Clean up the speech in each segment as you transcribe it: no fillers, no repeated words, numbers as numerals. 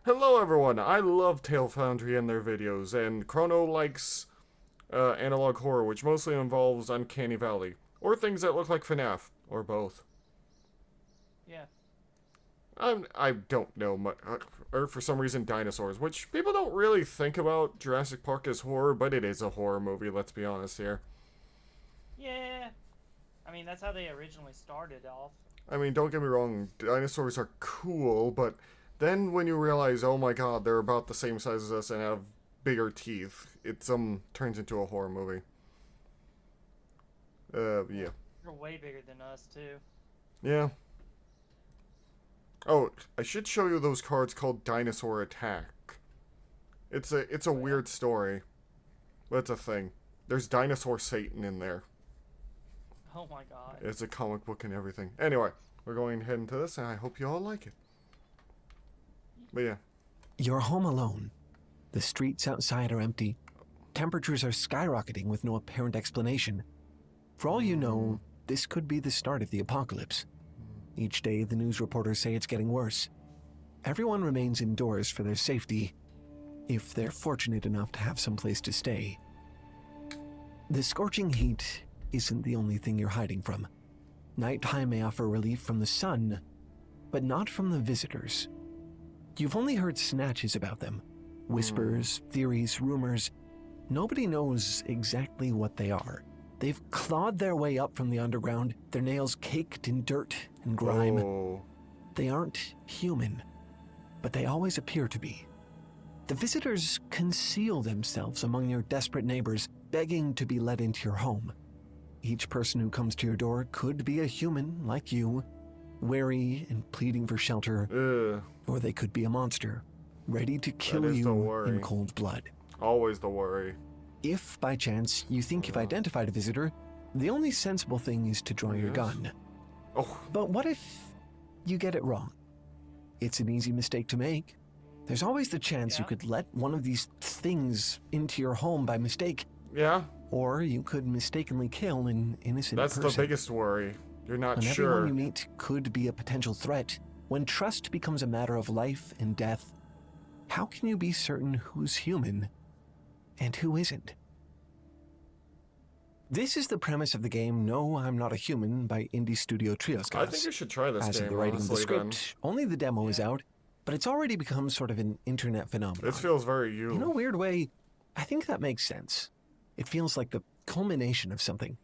Hello everyone, I love Foundry and their videos, and Chrono likes analog horror, which mostly involves Uncanny Valley, or things that look like FNAF, or both. Yeah. I don't know much, or for some reason dinosaurs, which people don't really think about Jurassic Park as horror, but it is a horror movie, let's be honest here. Yeah. I mean, that's how they originally started off. I mean, don't get me wrong, dinosaurs are cool, but then when you realize, oh my god, they're about the same size as us and have bigger teeth, it turns into a horror movie. Yeah. They're way bigger than us, too. Yeah. Oh, I should show you those cards called Dinosaur Attack. It's a Oh, yeah? weird story, but it's a thing. There's Dinosaur Satan in there. Oh my god. It's a comic book and everything. Anyway, we're going to head into this, and I hope you all like it. But yeah. You're home alone. The streets outside are empty. Temperatures are skyrocketing with no apparent explanation. For all you know, this could be the start of the apocalypse. Each day, the news reporters say it's getting worse. Everyone remains indoors for their safety, if they're fortunate enough to have some place to stay. The scorching heat isn't the only thing you're hiding from. Nighttime may offer relief from the sun, but not from the visitors. You've only heard snatches about them. Whispers, theories, rumors. Nobody knows exactly what they are. They've clawed their way up from the underground, their nails caked in dirt and grime. Oh. They aren't human, but they always appear to be. The visitors conceal themselves among your desperate neighbors, begging to be let into your home. Each person who comes to your door could be a human like you, wary and pleading for shelter, or they could be a monster, ready to kill you in cold blood. Always the worry. If, by chance, you think you've identified a visitor, the only sensible thing is to draw your gun. Oh. But what if you get it wrong? It's an easy mistake to make. There's always the chance you could let one of these things into your home by mistake. Yeah. Or you could mistakenly kill an innocent person. That's the biggest worry. You're not When sure. everyone you meet could be a potential threat, when trust becomes a matter of life and death, how can you be certain who's human and who isn't? This is the premise of the game No, I'm Not a Human by indie studio Trios I think you should try this As game, of the writing of the honestly, script, only the demo is out, but it's already become sort of an internet phenomenon. This feels very you. In a weird way, I think that makes sense. It feels like the culmination of something.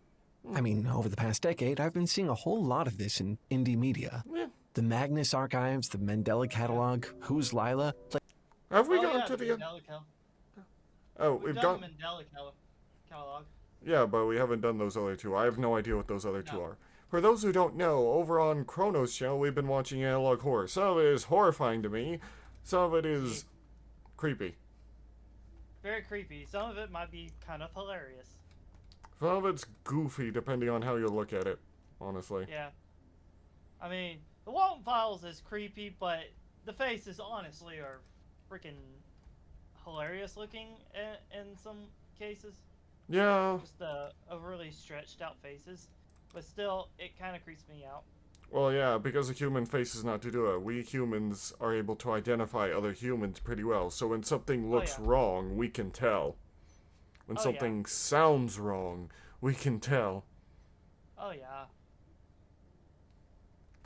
I mean, over the past decade, I've been seeing a whole lot of this in indie media. Yeah. The Magnus Archives, the Mandela Catalog, Who's Lila? Have we Oh, gone yeah, to the end? Mandela Cal- Oh, We've we've done gone. the Mandela catalog. Yeah, but we haven't done those other two. I have no idea what those other two No. are. For those who don't know, over on Chrono's channel, we've been watching analog horror. Some of it is horrifying to me. Some of it is creepy. Very creepy. Some of it might be kind of hilarious. Some of it's goofy, depending on how you look at it, honestly. Yeah. I mean, the Walton Files is creepy, but the faces honestly are freaking hilarious looking in some cases. Yeah. Just overly stretched out faces. But still, it kind of creeps me out. Well, yeah, because a human face is not to do it. We humans are able to identify other humans pretty well. So when something looks wrong, we can tell. When something sounds wrong, we can tell. Oh, yeah.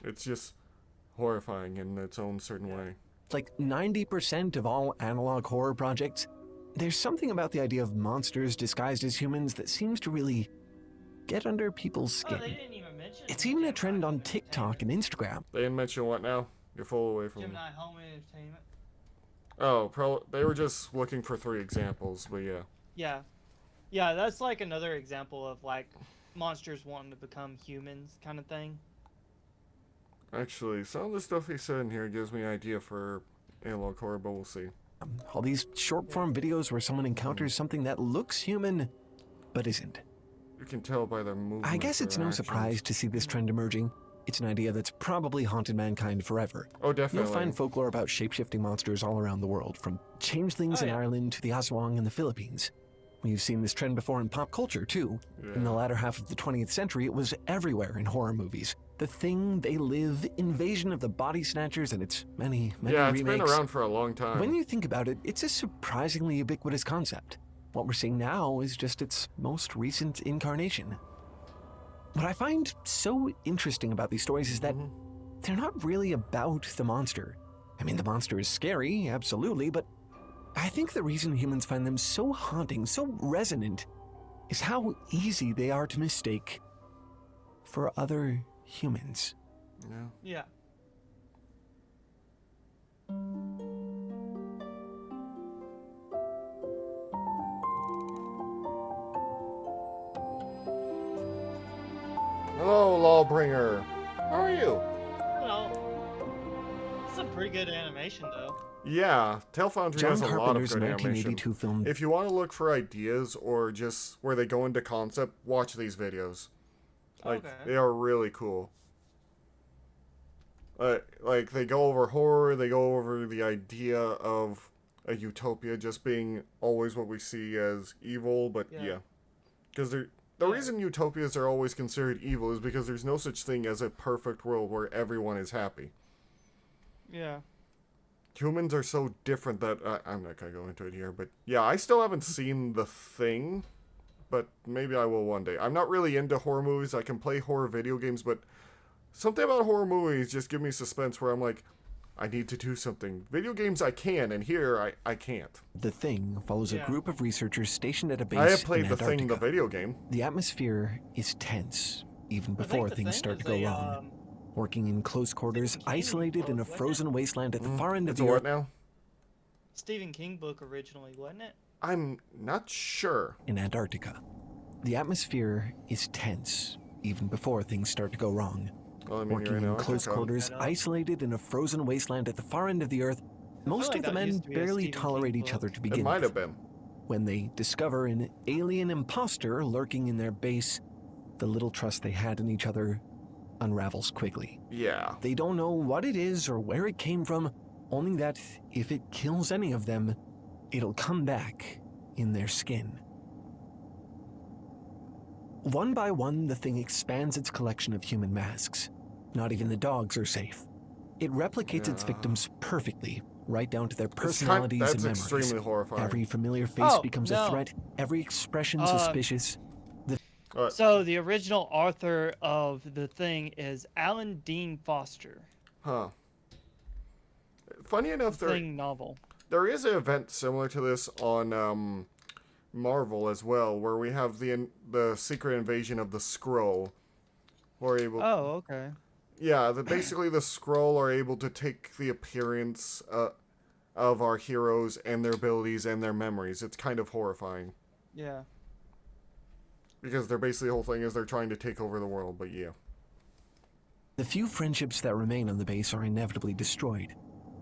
It's just horrifying in its own certain way. Like 90% of all analog horror projects, there's something about the idea of monsters disguised as humans that seems to really get under people's skin. Oh, they didn't even mention It's even a trend on TikTok and Instagram. They didn't mention what now? You're full away from... Gemini Home Entertainment. Oh, they were just looking for 3 examples, but yeah. Yeah. Yeah, that's like another example of like monsters wanting to become humans kind of thing. Actually, some of the stuff he said in here gives me an idea for analog horror, but we'll see. All these short-form videos where someone encounters something that looks human, but isn't. You can tell by their movements. I guess it's no surprise to see this trend emerging. It's an idea that's probably haunted mankind forever. Oh, definitely. You'll find folklore about shape-shifting monsters all around the world, from changelings in Ireland to the Aswang in the Philippines. We've seen this trend before in pop culture, too. Yeah. In the latter half of the 20th century, it was everywhere in horror movies. The Thing, They Live, Invasion of the Body Snatchers, and its many, many Yeah, it's remakes. been around for a long time. When you think about it, it's a surprisingly ubiquitous concept. What we're seeing now is just its most recent incarnation. What I find so interesting about these stories is that they're not really about the monster. I mean, the monster is scary, absolutely, but I think the reason humans find them so haunting, so resonant, is how easy they are to mistake for other humans. Yeah. Hello, Lawbringer. How are you? It's a pretty good animation, though. Yeah, Foundry John has a lot of Carpenter's good animation. 1982 film. If you want to look for ideas or just where they go into concept, watch these videos. Like, they are really cool. Like, they go over horror, they go over the idea of a utopia just being always what we see as evil, but yeah. Because the reason utopias are always considered evil is because there's no such thing as a perfect world where everyone is happy. Yeah. Humans are so different that I'm not gonna go into it here, but yeah, I still haven't seen The Thing, but maybe I will one day. I'm not really into horror movies. I can play horror video games, but something about horror movies just give me suspense where I'm like, I need to do something. Video games I can, and here I can't. The Thing follows a group of researchers stationed at a base I have played in The Thing, the Antarctica. video game. The atmosphere is tense, even before things start to go wrong. Working in close quarters, isolated in a frozen wasteland at the far end of It's the a what earth. now? Stephen King book originally, wasn't it? I'm not sure. In Antarctica. The atmosphere is tense, even before things start to go wrong. Well, I mean, Working in close quarters, isolated in a frozen wasteland at the far end of the earth, most of the men barely tolerate each other to begin It might with. have been. When they discover an alien impostor lurking in their base, the little trust they had in each other unravels quickly. Yeah. They don't know what it is or where it came from, only that if it kills any of them, it'll come back in their skin. One by one, the Thing expands its collection of human masks. Not even the dogs are safe. It replicates its victims perfectly, right down to their personalities and memories. That's extremely horrifying. Every familiar face becomes a threat, every expression suspicious. So the original author of The Thing is Alan Dean Foster. Huh. Funny enough, Thing novel. There is an event similar to this on Marvel as well, where we have the secret invasion of the Skrull. Oh, okay. Yeah, basically the Skrull are able to take the appearance of our heroes and their abilities and their memories. It's kind of horrifying. Yeah. Because they're basically the whole thing is they're trying to take over the world, but yeah. The few friendships that remain on the base are inevitably destroyed.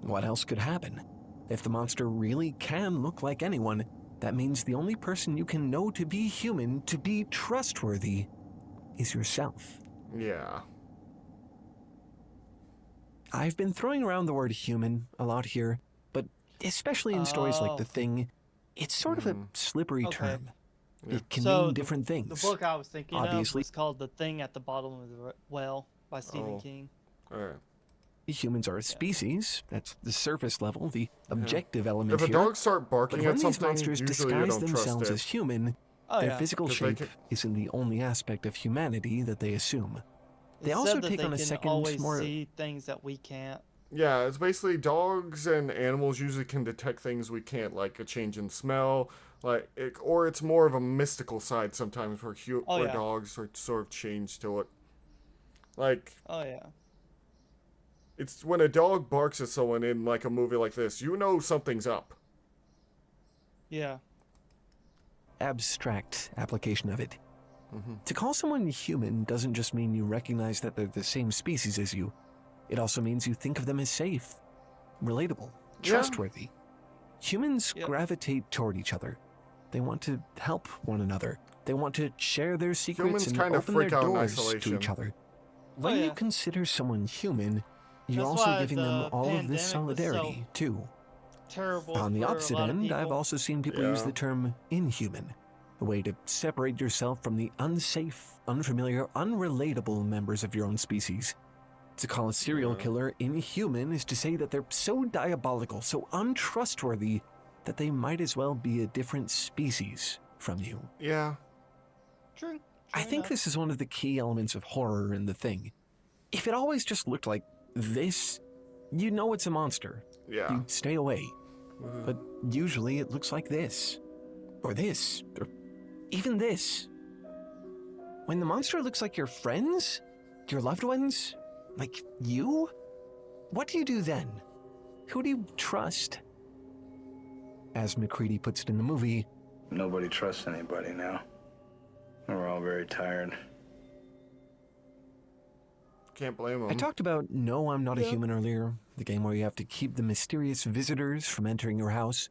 What else could happen? If the monster really can look like anyone, that means the only person you can know to be human, to be trustworthy, is yourself. Yeah. I've been throwing around the word human a lot here, but especially in stories like The Thing, it's sort of a slippery term. It can mean different things. The book I was thinking Obviously, of was called The Thing at the Bottom of the Well by Stephen King. Alright. Humans are a species. That's the surface level, the objective element If here. a dog start barking But when at these something, monsters usually you disguise don't trust themselves it. as human, their physical 'Cause they shape isn't the only aspect of humanity that they assume. They It also said that take they on a can second, always more see things that we can't. Yeah, it's basically dogs and animals usually can detect things we can't, like a change in smell, or it's more of a mystical side sometimes where dogs are sort of changed to it. Like, Oh yeah. it's when a dog barks at someone in like a movie like this, you know something's up. Yeah. abstract application of it. To call someone human doesn't just mean you recognize that they're the same species as you. It also means you think of them as safe, relatable, trustworthy. Humans gravitate toward each other. They want to help one another. They want to share their secrets Humans and kind of open freak their out in doors to isolation. each other. When you consider someone human, you're That's also why giving them the all of this pandemic was solidarity, too. Terrible. On the for a opposite lot of end, I've people. also seen people use the term inhuman. a way to separate yourself from the unsafe, unfamiliar, unrelatable members of your own species. To call a serial killer inhuman is to say that they're so diabolical, so untrustworthy, that they might as well be a different species from you. Yeah. True. I think this is one of the key elements of horror in The Thing. If it always just looked like this, you know it's a monster. Yeah. You'd stay away. But usually it looks like this. Or this. Or even this. When the monster looks like your friends? Your loved ones? Like you? What do you do then? Who do you trust? As McCready puts it in the movie, nobody trusts anybody now. We're all very tired. Can't blame him. I talked about No, I'm Not a Human earlier, the game where you have to keep the mysterious visitors from entering your house.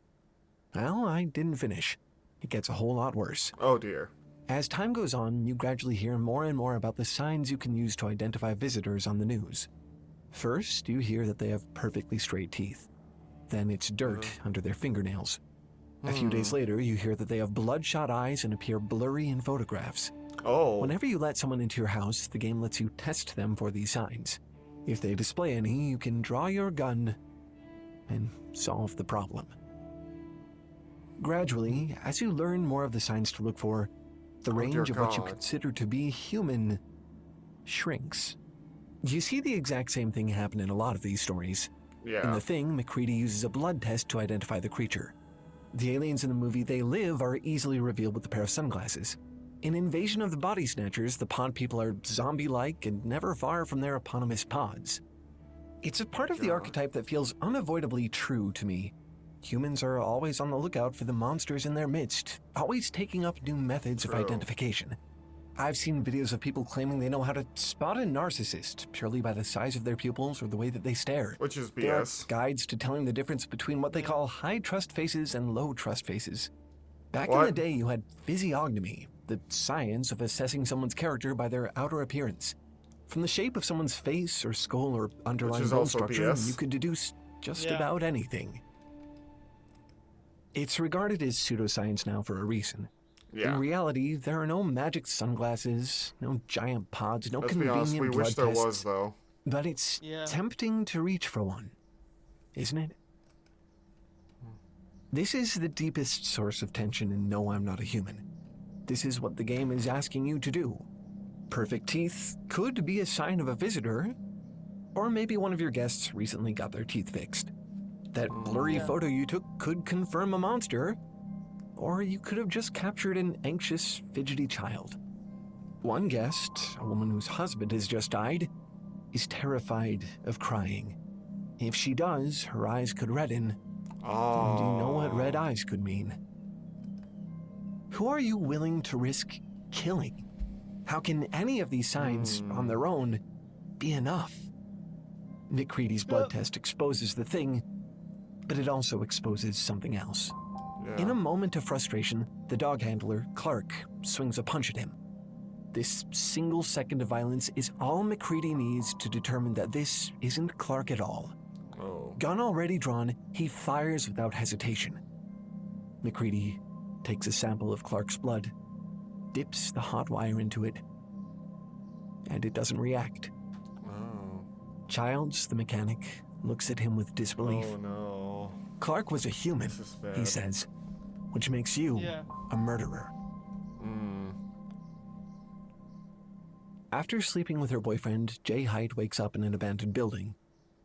Well, I didn't finish. It gets a whole lot worse. Oh dear. As time goes on, you gradually hear more and more about the signs you can use to identify visitors on the news. First, you hear that they have perfectly straight teeth. Then it's dirt under their fingernails. A few days later, you hear that they have bloodshot eyes and appear blurry in photographs. Oh. Whenever you let someone into your house, the game lets you test them for these signs. If they display any, you can draw your gun and solve the problem. Gradually, as you learn more of the signs to look for, the range of what you consider to be human shrinks. You see the exact same thing happen in a lot of these stories. Yeah. In The Thing, McCready uses a blood test to identify the creature. The aliens in the movie They Live are easily revealed with a pair of sunglasses. In Invasion of the Body Snatchers, the pod people are zombie-like and never far from their eponymous pods. It's a part of the archetype that feels unavoidably true to me. Humans are always on the lookout for the monsters in their midst, always taking up new methods of identification. I've seen videos of people claiming they know how to spot a narcissist purely by the size of their pupils or the way that they stare. Which is BS. There are guides to telling the difference between what they call high-trust faces and low-trust faces. Back in the day, you had physiognomy, the science of assessing someone's character by their outer appearance. From the shape of someone's face or skull or underlying bone structure, you could deduce just about anything. It's regarded as pseudoscience now for a reason. Yeah. In reality, there are no magic sunglasses, no giant pods, no Let's be convenient honest, we blood wish there tests. was, though. But it's tempting to reach for one, isn't it? This is the deepest source of tension in No, I'm Not a Human. This is what the game is asking you to do. Perfect teeth could be a sign of a visitor, or maybe one of your guests recently got their teeth fixed. That blurry photo you took could confirm a monster, or you could have just captured an anxious, fidgety child. One guest, a woman whose husband has just died, is terrified of crying. If she does, her eyes could redden. And you know what red eyes could mean. Who are you willing to risk killing? How can any of these signs, on their own, be enough? McCready's blood test exposes the thing, but it also exposes something else. In a moment of frustration, the dog handler, Clark, swings a punch at him. This single second of violence is all McCready needs to determine that this isn't Clark at all. Gun already drawn, he fires without hesitation. McCready takes a sample of Clark's blood, dips the hot wire into it, and it doesn't react. Childs, the mechanic, looks at him with disbelief. Oh no. Clark was a human, he says, which makes you a murderer. After sleeping with her boyfriend, Jay Height wakes up in an abandoned building.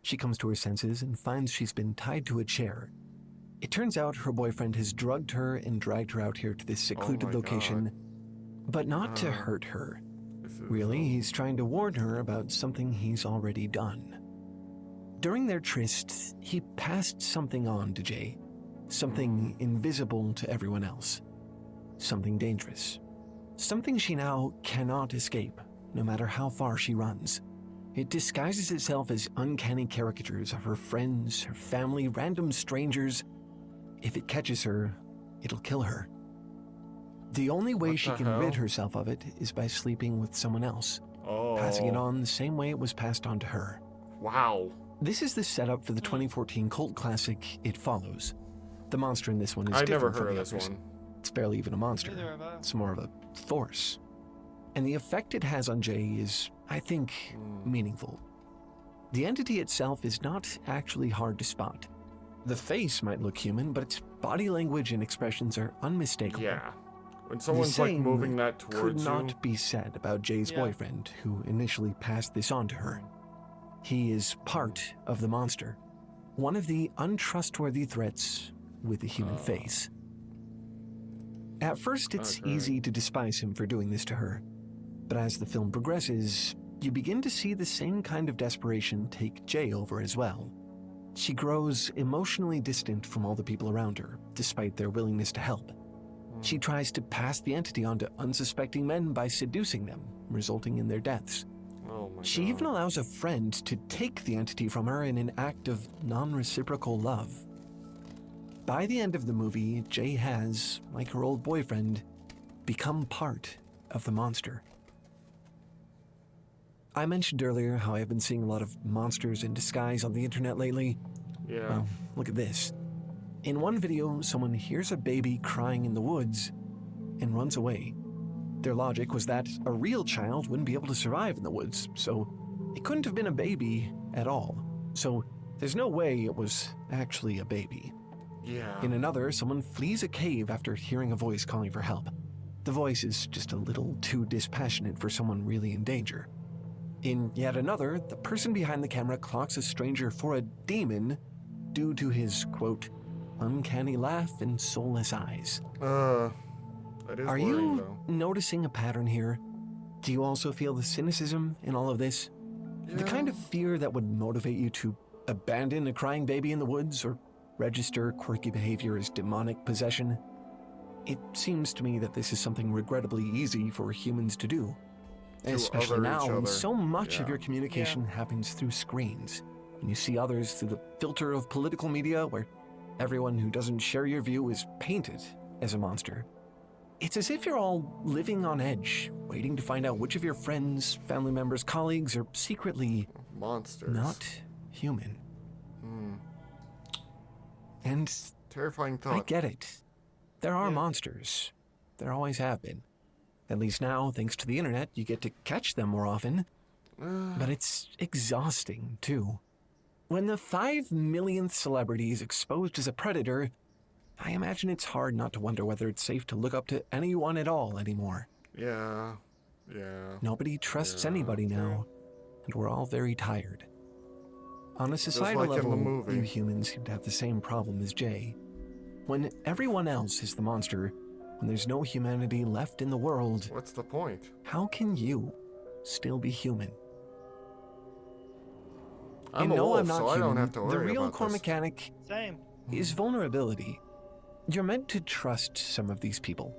She comes to her senses and finds she's been tied to a chair. It turns out her boyfriend has drugged her and dragged her out here to this secluded location, but not to hurt her. Really, he's trying to warn her about something he's already done. During their tryst, he passed something on to Jay. Something invisible to everyone else. Something dangerous. Something she now cannot escape, no matter how far she runs. It disguises itself as uncanny caricatures of her friends, her family, random strangers. If it catches her, it'll kill her. The only way she can rid herself of it is by sleeping with someone else, passing it on the same way it was passed on to her. Wow. This is the setup for the 2014 cult classic, It Follows. The monster in this one is I different never heard from the of this others. one. It's barely even a monster. Neither have I. It's more of a force. And the effect it has on Jay is, I think, meaningful. The entity itself is not actually hard to spot. The face might look human, but its body language and expressions are unmistakable. Yeah. When The someone's like same moving that could towards you. not be said about Jay's Yeah. boyfriend, who initially passed this on to her. He is part of the monster, one of the untrustworthy threats with a human face. At first, it's Okay. easy to despise him for doing this to her, but as the film progresses, you begin to see the same kind of desperation take Jay over as well. She grows emotionally distant from all the people around her, despite their willingness to help. She tries to pass the entity on to unsuspecting men by seducing them, resulting in their deaths. Oh my She God. even allows a friend to take the entity from her in an act of non-reciprocal love. By the end of the movie, Jay has, like her old boyfriend, become part of the monster. I mentioned earlier how I've been seeing a lot of monsters in disguise on the internet lately. Yeah. Well, look at this. In one video, someone hears a baby crying in the woods and runs away. Their logic was that a real child wouldn't be able to survive in the woods, so it couldn't have been a baby at all. So there's no way it was actually a baby. Yeah. In another, someone flees a cave after hearing a voice calling for help. The voice is just a little too dispassionate for someone really in danger. In yet another, the person behind the camera clocks a stranger for a demon due to his, quote, uncanny laugh and soulless eyes. That is Are worrying, you though. noticing a pattern here? Do you also feel the cynicism in all of this? The kind of fear that would motivate you to abandon a crying baby in the woods or register quirky behavior as demonic possession? It seems to me that this is something regrettably easy for humans to do. Especially other now each when other. so much of Yeah. your communication happens through screens. And you see others through the filter of political media where everyone who doesn't share your view is painted as a monster. It's as if you're all living on edge, waiting to find out which of your friends, family members, colleagues are secretly Monsters. not human. And Terrifying I thought. get it. There are Yeah. monsters. There always have been. At least now, thanks to the internet, you get to catch them more often. But it's exhausting, too. When the 5 millionth celebrity is exposed as a predator, I imagine it's hard not to wonder whether it's safe to look up to anyone at all anymore. Yeah. Yeah. Nobody trusts Yeah. anybody now, and we're all very tired. On a societal like in the level, movie. you humans seem to have the same problem as Jay. When everyone else is the monster, when there's no humanity left in the world, What's the point? how can you still be human? I'm And a no, wolf, I'm not so I human. don't have to The worry real about core this. mechanic Same. is vulnerability. You're meant to trust some of these people.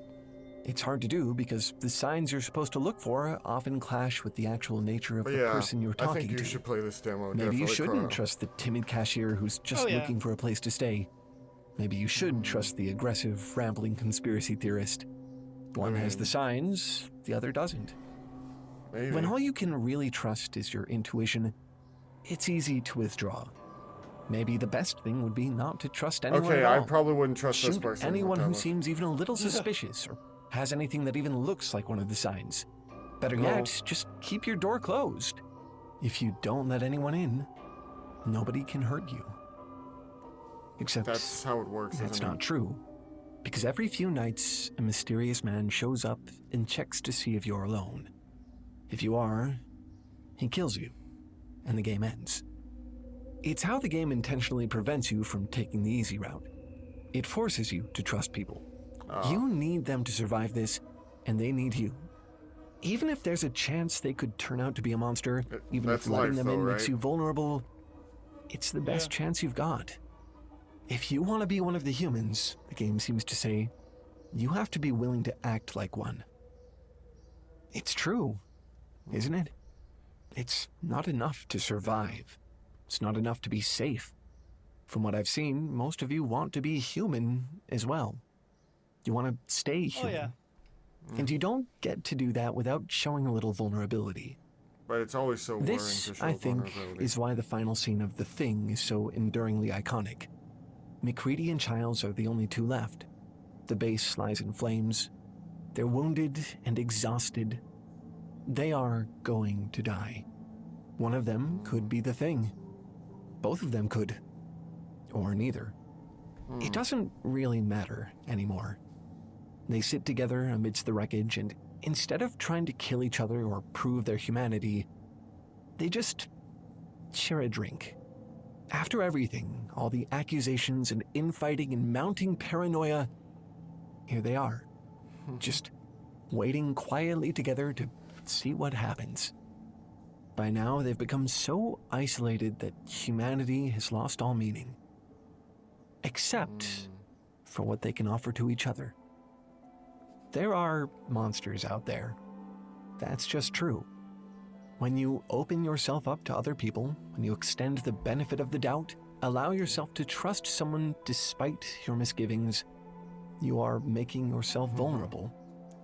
It's hard to do because the signs you're supposed to look for often clash with the actual nature of But the yeah, person you're I talking think you to. should play this demo. Maybe you definitely, shouldn't Chrono. trust the timid cashier who's just Oh, yeah. looking for a place to stay. Maybe you should trust the aggressive, rambling conspiracy theorist. One has mean- the signs, the other doesn't. Maybe. When all you can really trust is your intuition, it's easy to withdraw. Maybe the best thing would be not to trust anyone Okay, at I all. probably wouldn't trust this Shoot person. anyone who Whatever. seems even a little suspicious or has anything that even looks like one of the signs. Better No. yet, just keep your door closed. If you don't let anyone in, nobody can hurt you. Except That's how it works, that's isn't not true. Because every few nights, a mysterious man shows up and checks to see if you're alone. If you are, he kills you, and the game ends. It's how the game intentionally prevents you from taking the easy route. It forces you to trust people. You need them to survive this, and they need you. Even if there's a chance they could turn out to be a monster, even if That's letting life, them though, in makes right? you vulnerable, it's the best chance you've got. If you want to be one of the humans, the game seems to say, you have to be willing to act like one. It's true, isn't it? It's not enough to survive. It's not enough to be safe. From what I've seen, most of you want to be human as well. You want to stay Oh, human. yeah. And you don't get to do that without showing a little vulnerability. But it's always so worrying to This, show I think, vulnerability. is why the final scene of The Thing is so enduringly iconic. McCready and Childs are the only two left. The base lies in flames. They're wounded and exhausted. They are going to die. One of them could be the thing. Both of them could. Or neither. It doesn't really matter anymore. They sit together amidst the wreckage, and instead of trying to kill each other or prove their humanity, they just share a drink. After everything, all the accusations and infighting and mounting paranoia, here they are, just waiting quietly together to see what happens. By now, they've become so isolated that humanity has lost all meaning. Except for what they can offer to each other. There are monsters out there. That's just true. When you open yourself up to other people, when you extend the benefit of the doubt, allow yourself to trust someone despite your misgivings, you are making yourself vulnerable.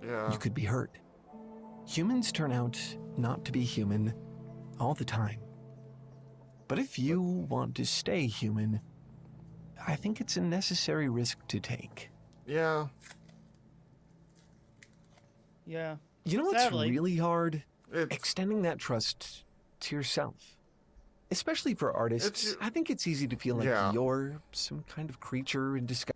Yeah. You could be hurt. Humans turn out not to be human all the time. But if you want to stay human, I think it's a necessary risk to take. Yeah. Yeah. You know what's Sadly. really hard? It's Extending that trust to yourself. Especially for artists, I think it's easy to feel like Yeah. you're some kind of creature in disguise.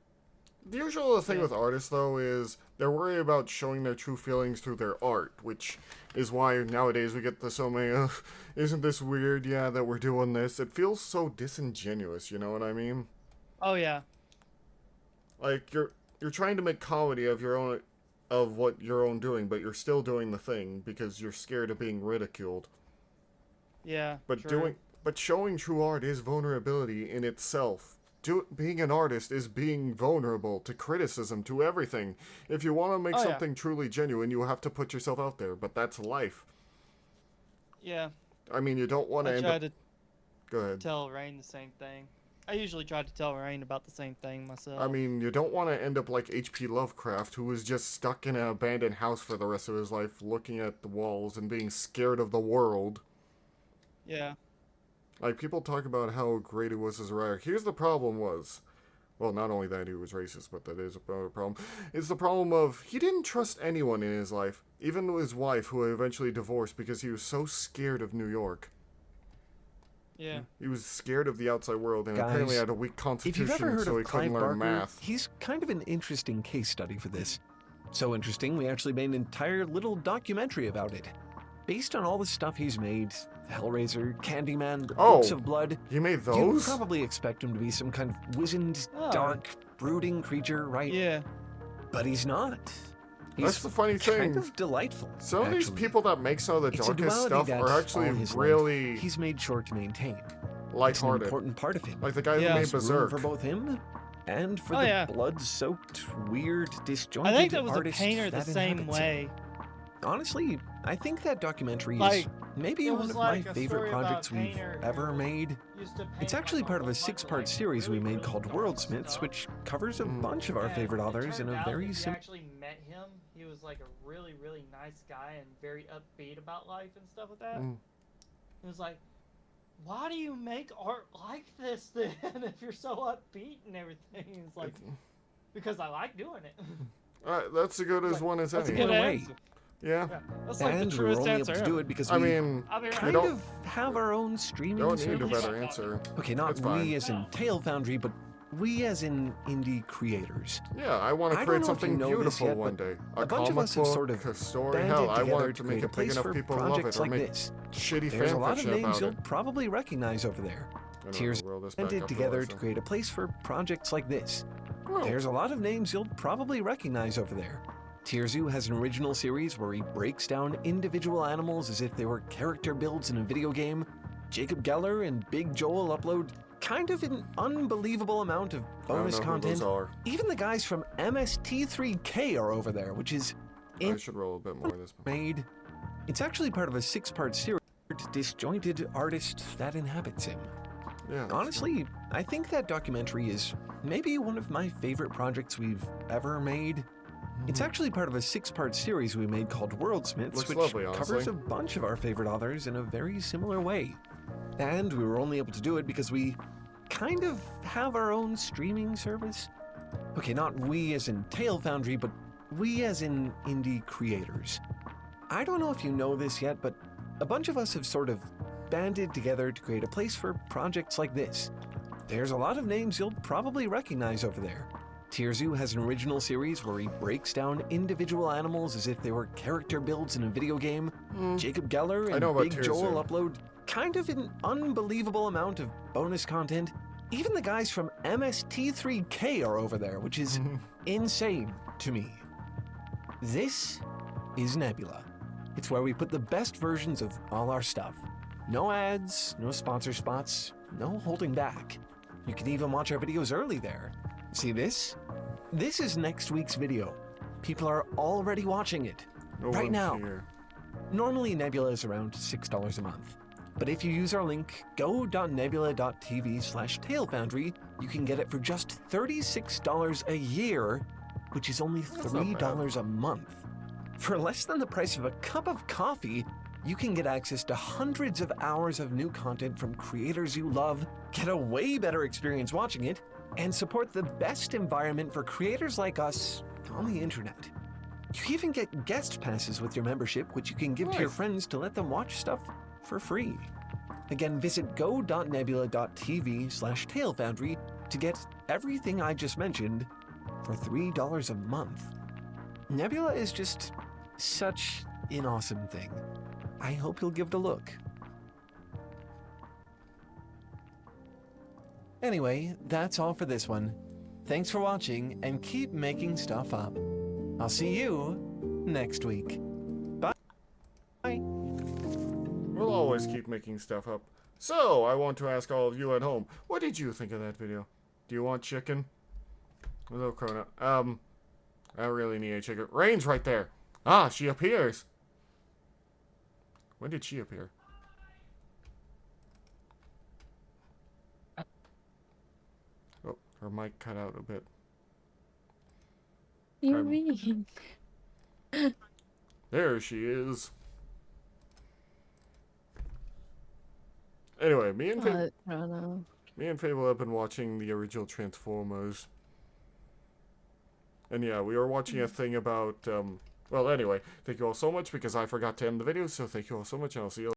the usual thing Yeah. with artists, though, is they're worried about showing their true feelings through their art, which is why nowadays we get the so many, isn't this weird, yeah, that we're doing this. It feels so disingenuous, you know what I mean? Oh yeah. Like, you're trying to make comedy of your own, of what you're own doing, but you're still doing the thing because you're scared of being ridiculed. Yeah. But true. showing true art is vulnerability in itself. Being an artist is being vulnerable to criticism, to everything. If you want to make Oh, yeah. something truly genuine, you have to put yourself out there, but that's life. Yeah. I mean, you don't want to I end try up... to Go ahead. tell Rain the same thing. I usually try to tell Rain about the same thing myself. I mean, you don't want to end up like H.P. Lovecraft, who was just stuck in an abandoned house for the rest of his life, looking at the walls and being scared of the world. Yeah. Like, people talk about how great he was as a writer. Here's the problem was... Well, not only that he was racist, but that is a problem. It's the problem of he didn't trust anyone in his life, even his wife, who eventually divorced because he was so scared of New York. Yeah. He was scared of the outside world and Guys, apparently had a weak If you've ever constitution, heard so he of Clive couldn't learn Barker, math. he's kind of an interesting case study for this. So interesting, we actually made an entire little documentary about it. Based on all the stuff he's made, Hellraiser, Candyman, the Oh, Books of Blood, He made you'd those? probably expect him to be some kind of wizened, Oh. dark, brooding creature, right? Yeah. But he's not. He's That's the funny kind thing. of delightful. Some of these actually. people that make some of the It's a darkest duality stuff that are actually all his really life he's made sure to maintain. It's an lighthearted. important part of him. Like the guy Yeah. who made There's room Berserk. for both him and for Oh, the yeah. blood-soaked, weird, disjointed I think that was a artist painter the that same inhabits him. way. Honestly, I think that documentary Like, is maybe it one was of like my a favorite story about projects a we've painter ever who made. used to paint, It's actually like, part of a bunch six-part like, series we really, made called dark Worldsmiths, stuff. which covers a bunch of our And favorite it authors in turned a out very that simple... you actually met him. He was like a really, really nice guy and very upbeat about life and stuff like that. Mm. It was like, why do you make art like this then if you're so upbeat and everything? It's like, because I like doing it. That's as good as Like, one as That's a any. good Get away. answer. Yeah. Yeah, that's like And the we were truest only able answer to ever. do it because I we mean, I'll be right kind don't- of have our own streaming don't need a service. better answer. Okay, not That's fine. we as in Tail Foundry, but we as in indie creators. Yeah, I want to I don't create know if something you know this beautiful yet, one but day. a bunch of comic us have book, sort of a story. banded Hell, I together want it to to create make a it big place enough for people love projects it, or like make this. shitty There's a lot of fanfiction names about you'll it. probably recognize over there. I know, Tears the world is back banded up to together life, to so- create a place for projects like this. Oh, There's a lot of names you'll probably recognize over there. Tierzu has an original series where he breaks down individual animals as if they were character builds in a video game. Jacob Geller and Big Joel upload kind of an unbelievable amount of I don't bonus know who those content. are. Even the guys from MST3K are over there, which is I should roll a bit more of this. made. It's actually part of a six-part series. Disjointed artist that inhabits him. Yeah. that's Honestly, I think that documentary is maybe one of my favorite projects we've ever made. It's actually part of a six-part series we made called Worldsmiths, Looks which lovely, covers honestly. a bunch of our favorite authors in a very similar way. And we were only able to do it because we kind of have our own streaming service. Okay, not we as in Tail Foundry, but we as in indie creators. I don't know if you know this yet, but a bunch of us have sort of banded together to create a place for projects like this. There's a lot of names you'll probably recognize over there. Tirzu has an original series where he breaks down individual animals as if they were character builds in a video game. Jacob Geller and Big Joel upload kind of an unbelievable amount of bonus content. Even the guys from MST3K are over there, which is insane to me. This is Nebula. It's where we put the best versions of all our stuff. No ads, no sponsor spots, no holding back. You can even watch our videos early there. See this? This is next week's video. People are already watching it. Right now. Here. Normally Nebula is around $6 a month. But if you use our link, go.nebula.tv/tailfoundry, you can get it for just $36 a year, which is only $3 a month. For less than the price of a cup of coffee, you can get access to hundreds of hours of new content from creators you love, get a way better experience watching it, and support the best environment for creators like us on the internet. You even get guest passes with your membership, which you can give to your friends to let them watch stuff for free. Again, visit go.nebula.tv/tailfoundry to get everything I just mentioned for $3 a month. Nebula is just such an awesome thing. I hope you'll give it a look. Anyway, that's all for this one. Thanks for watching and keep making stuff up. I'll see you next week. Bye. We'll always keep making stuff up. So, I want to ask all of you at home, what did you think of that video? Do you want chicken? Hello, Krona. I really need a chicken. Rain's right there. Ah, she appears. When did she appear? Oh, her mic cut out a bit. You mean? There she is. Anyway, me and Fable have been watching the original Transformers. And yeah, we were watching a thing about, well, anyway, thank you all so much because I forgot to end the video, so thank you all so much, and I'll see you later.